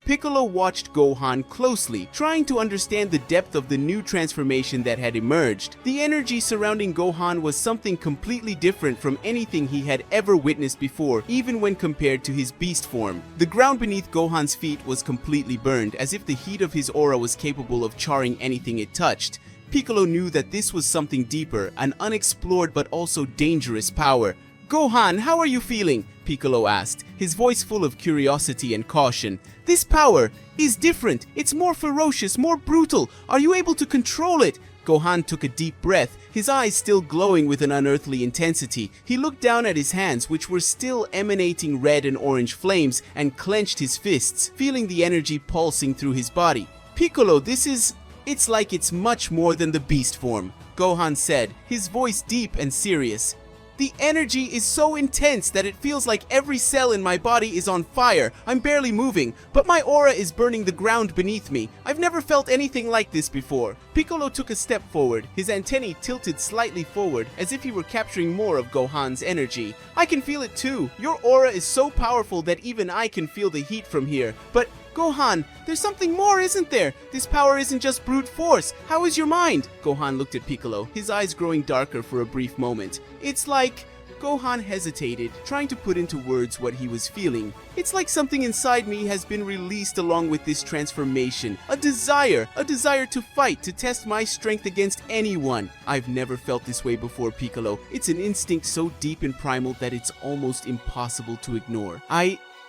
Piccolo watched Gohan closely, trying to understand the depth of the new transformation that had emerged. The energy surrounding Gohan was something completely different from anything he had ever witnessed before, even when compared to his beast form. The ground beneath Gohan's feet was completely burned, as if the heat of his aura was capable of charring anything it touched. Piccolo knew that this was something deeper, an unexplored but also dangerous power. "Gohan, how are you feeling?" Piccolo asked, his voice full of curiosity and caution. "This power is different. It's more ferocious, more brutal. Are you able to control it?" Gohan took a deep breath, his eyes still glowing with an unearthly intensity. He looked down at his hands, which were still emanating red and orange flames, and clenched his fists, feeling the energy pulsing through his body. "Piccolo, it's like it's much more than the beast form," Gohan said, his voice deep and serious. "The energy is so intense that it feels like every cell in my body is on fire. I'm barely moving, but my aura is burning the ground beneath me. I've never felt anything like this before." Piccolo took a step forward, his antennae tilted slightly forward as if he were capturing more of Gohan's energy. "I can feel it too. Your aura is so powerful that even I can feel the heat from here. But Gohan, there's something more, isn't there? This power isn't just brute force. How is your mind?" Gohan looked at Piccolo, his eyes growing darker for a brief moment. "It's like..." Gohan hesitated, trying to put into words what he was feeling. "It's like something inside me has been released along with this transformation. A desire to fight, to test my strength against anyone. I've never felt this way before, Piccolo. It's an instinct so deep and primal that it's almost impossible to ignore.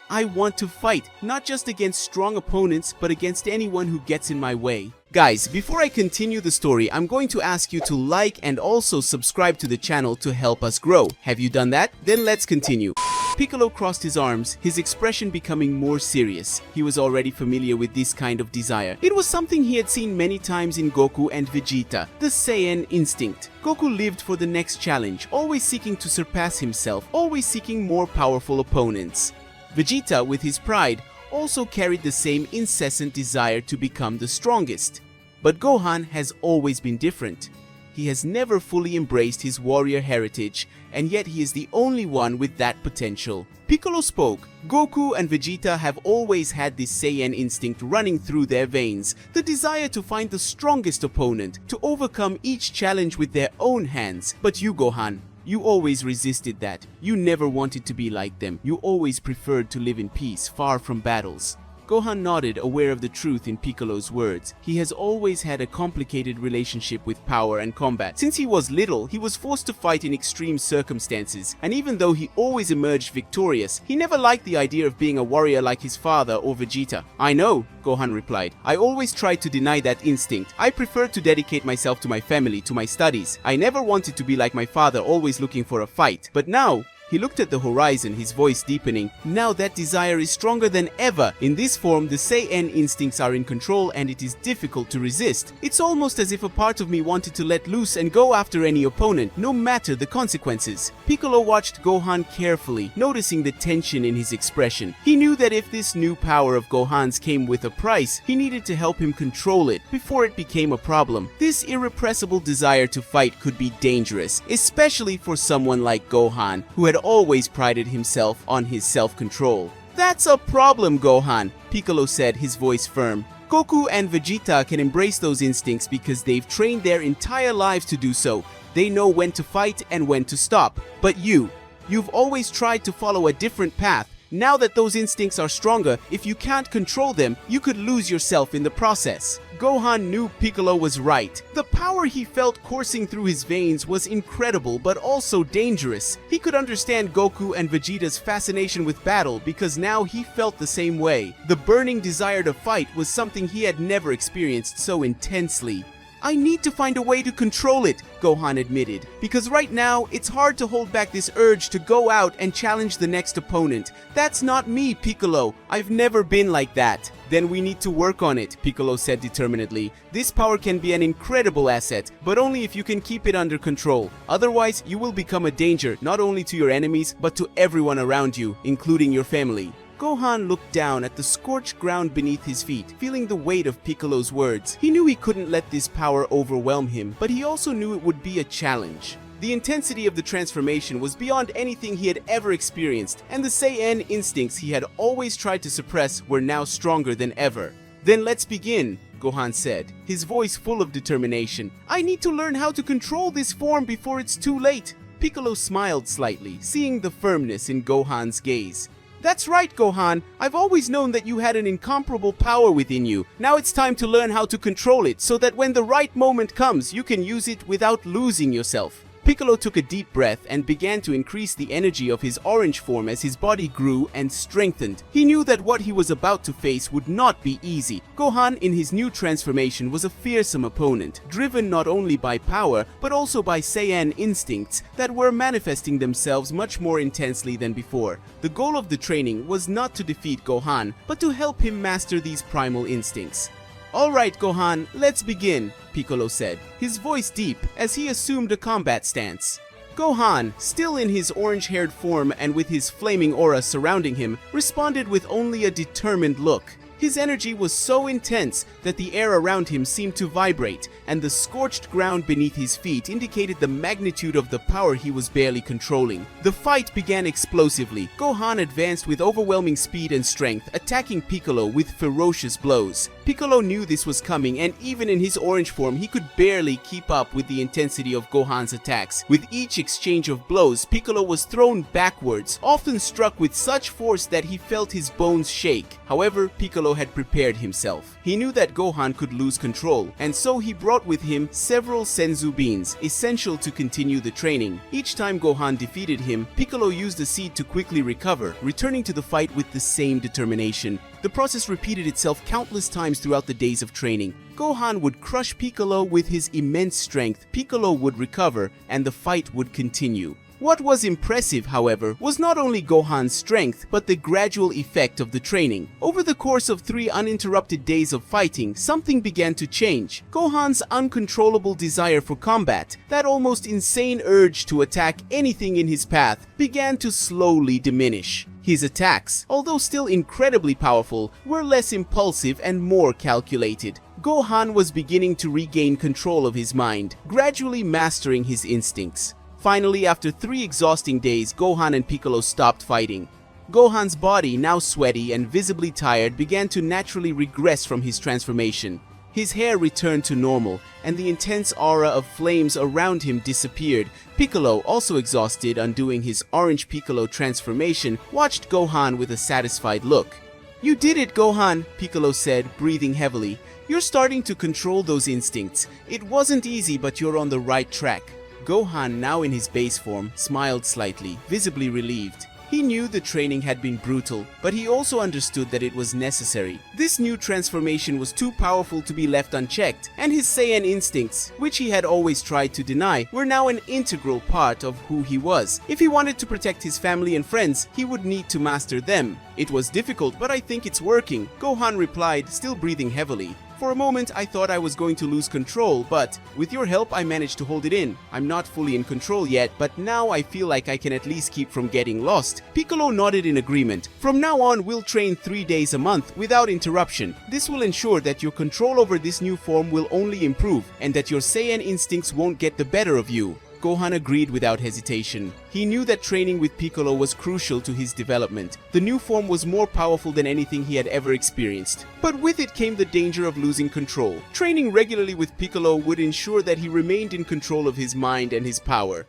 I want to fight, not just against strong opponents, but against anyone who gets in my way." Guys, before I continue the story, I'm going to ask you to like and also subscribe to the channel to help us grow. Have you done that? Then let's continue. Piccolo crossed his arms, his expression becoming more serious. He was already familiar with this kind of desire. It was something he had seen many times in Goku and Vegeta, the Saiyan instinct. Goku lived for the next challenge, always seeking to surpass himself, always seeking more powerful opponents. Vegeta, with his pride, also carried the same incessant desire to become the strongest. But Gohan has always been different. He has never fully embraced his warrior heritage, and yet he is the only one with that potential. Piccolo spoke. "Goku and Vegeta have always had this Saiyan instinct running through their veins, the desire to find the strongest opponent, to overcome each challenge with their own hands. But you, Gohan, you always resisted that. You never wanted to be like them. You always preferred to live in peace, far from battles." Gohan nodded, aware of the truth in Piccolo's words. He has always had a complicated relationship with power and combat. Since he was little, he was forced to fight in extreme circumstances, and even though he always emerged victorious, he never liked the idea of being a warrior like his father or Vegeta. "I know," Gohan replied. "I always tried to deny that instinct. I preferred to dedicate myself to my family, to my studies. I never wanted to be like my father, always looking for a fight. But now..." He looked at the horizon, his voice deepening. "Now that desire is stronger than ever. In this form, the Saiyan instincts are in control and it is difficult to resist. It's almost as if a part of me wanted to let loose and go after any opponent, no matter the consequences." Piccolo watched Gohan carefully, noticing the tension in his expression. He knew that if this new power of Gohan's came with a price, he needed to help him control it before it became a problem. This irrepressible desire to fight could be dangerous, especially for someone like Gohan, who had always prided himself on his self-control. "That's a problem, Gohan," Piccolo said, his voice firm. "Goku and Vegeta can embrace those instincts because they've trained their entire lives to do so. They know when to fight and when to stop. But you've always tried to follow a different path. Now that those instincts are stronger, if you can't control them, you could lose yourself in the process." Gohan knew Piccolo was right. The power he felt coursing through his veins was incredible but also dangerous. He could understand Goku and Vegeta's fascination with battle because now he felt the same way. The burning desire to fight was something he had never experienced so intensely. "I need to find a way to control it," Gohan admitted, "because right now it's hard to hold back this urge to go out and challenge the next opponent. That's not me, Piccolo. I've never been like that." "Then we need to work on it," Piccolo said determinedly. "This power can be an incredible asset, but only if you can keep it under control. Otherwise, you will become a danger not only to your enemies, but to everyone around you, including your family." Gohan looked down at the scorched ground beneath his feet, feeling the weight of Piccolo's words. He knew he couldn't let this power overwhelm him, but he also knew it would be a challenge. The intensity of the transformation was beyond anything he had ever experienced, and the Saiyan instincts he had always tried to suppress were now stronger than ever. "Then let's begin," Gohan said, his voice full of determination. "I need to learn how to control this form before it's too late." Piccolo smiled slightly, seeing the firmness in Gohan's gaze. "That's right, Gohan. I've always known that you had an incomparable power within you. Now it's time to learn how to control it so that when the right moment comes, you can use it without losing yourself." Piccolo took a deep breath and began to increase the energy of his orange form as his body grew and strengthened. He knew that what he was about to face would not be easy. Gohan in his new transformation was a fearsome opponent, driven not only by power but also by Saiyan instincts that were manifesting themselves much more intensely than before. The goal of the training was not to defeat Gohan, but to help him master these primal instincts. "All right, Gohan, let's begin," Piccolo said, his voice deep as he assumed a combat stance. Gohan, still in his orange-haired form and with his flaming aura surrounding him, responded with only a determined look. His energy was so intense that the air around him seemed to vibrate, and the scorched ground beneath his feet indicated the magnitude of the power he was barely controlling. The fight began explosively. Gohan advanced with overwhelming speed and strength, attacking Piccolo with ferocious blows. Piccolo knew this was coming, and even in his orange form, he could barely keep up with the intensity of Gohan's attacks. With each exchange of blows, Piccolo was thrown backwards, often struck with such force that he felt his bones shake. However, Piccolo had prepared himself. He knew that Gohan could lose control, and so he brought with him several senzu beans, essential to continue the training. Each time Gohan defeated him, Piccolo used the seed to quickly recover, returning to the fight with the same determination. The process repeated itself countless times throughout the days of training. Gohan would crush Piccolo with his immense strength, Piccolo would recover, and the fight would continue. What was impressive, however, was not only Gohan's strength, but the gradual effect of the training. Over the course of 3 uninterrupted days of fighting, something began to change. Gohan's uncontrollable desire for combat, that almost insane urge to attack anything in his path, began to slowly diminish. His attacks, although still incredibly powerful, were less impulsive and more calculated. Gohan was beginning to regain control of his mind, gradually mastering his instincts. Finally, after 3 exhausting days, Gohan and Piccolo stopped fighting. Gohan's body, now sweaty and visibly tired, began to naturally regress from his transformation. His hair returned to normal, and the intense aura of flames around him disappeared. Piccolo, also exhausted, undoing his orange Piccolo transformation, watched Gohan with a satisfied look. "You did it, Gohan," Piccolo said, breathing heavily. "You're starting to control those instincts. It wasn't easy, but you're on the right track." Gohan, now in his base form, smiled slightly, visibly relieved. He knew the training had been brutal, but he also understood that it was necessary. This new transformation was too powerful to be left unchecked, and his Saiyan instincts, which he had always tried to deny, were now an integral part of who he was. If he wanted to protect his family and friends, he would need to master them. "It was difficult, but I think it's working," Gohan replied, still breathing heavily. "For a moment, I thought I was going to lose control, but with your help, I managed to hold it in. I'm not fully in control yet, but now I feel like I can at least keep from getting lost." Piccolo nodded in agreement. "From now on, we'll train 3 days a month without interruption. This will ensure that your control over this new form will only improve, and that your Saiyan instincts won't get the better of you." Gohan agreed without hesitation. He knew that training with Piccolo was crucial to his development. The new form was more powerful than anything he had ever experienced. But with it came the danger of losing control. Training regularly with Piccolo would ensure that he remained in control of his mind and his power.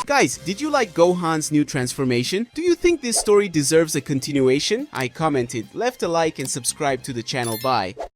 Guys, did you like Gohan's new transformation? Do you think this story deserves a continuation? I commented, left a like and subscribe to the channel. Bye.